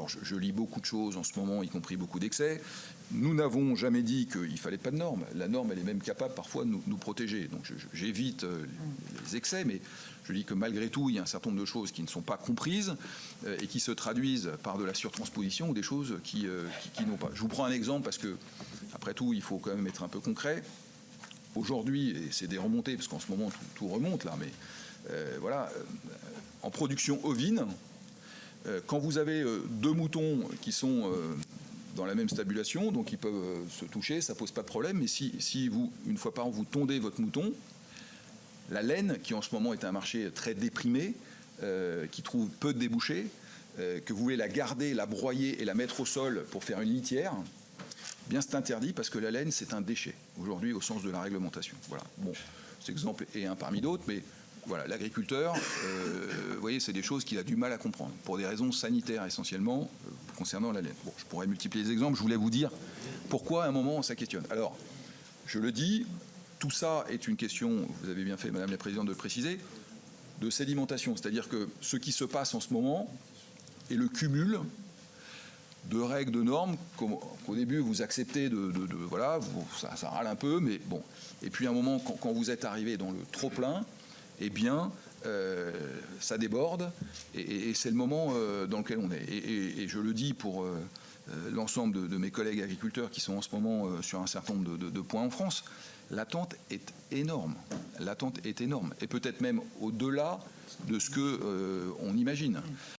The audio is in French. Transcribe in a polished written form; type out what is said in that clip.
alors je lis beaucoup de choses en ce moment, y compris beaucoup d'excès. Nous n'avons jamais dit qu'il ne fallait pas de normes. La norme, elle est même capable parfois de nous protéger. Donc j'évite les excès, mais je dis que malgré tout, il y a un certain nombre de choses qui ne sont pas comprises et qui se traduisent par de la surtransposition ou des choses qui n'ont pas. Je vous prends un exemple parce que, après tout, il faut quand même être un peu concret. Aujourd'hui, et c'est des remontées, parce qu'en ce moment, tout remonte là, mais voilà, en production ovine, quand vous avez deux moutons qui sont dans la même stabulation, donc ils peuvent se toucher, ça pose pas de problème, mais si vous, une fois par an, vous tondez votre mouton, la laine, qui en ce moment est un marché très déprimé, qui trouve peu de débouchés, que vous voulez la garder, la broyer et la mettre au sol pour faire une litière, eh bien c'est interdit parce que la laine, c'est un déchet, aujourd'hui, au sens de la réglementation. Voilà. Bon, cet exemple est un parmi d'autres, mais voilà, l'agriculteur, vous voyez, c'est des choses qu'il a du mal à comprendre, pour des raisons sanitaires essentiellement, concernant la laine. Bon, je pourrais multiplier les exemples, je voulais vous dire pourquoi à un moment ça questionne. Alors, je le dis, tout ça est une question, vous avez bien fait, Madame la Présidente, de le préciser, de sédimentation, c'est-à-dire que ce qui se passe en ce moment est le cumul de règles, de normes, qu'au début vous acceptez voilà, ça râle un peu, mais bon. Et puis à un moment, quand vous êtes arrivé dans le trop-plein, eh bien, ça déborde, et c'est le moment dans lequel on est. Et je le dis pour l'ensemble de mes collègues agriculteurs qui sont en ce moment sur un certain nombre de points en France, l'attente est énorme. L'attente est énorme, et peut-être même au-delà de ce qu'on imagine.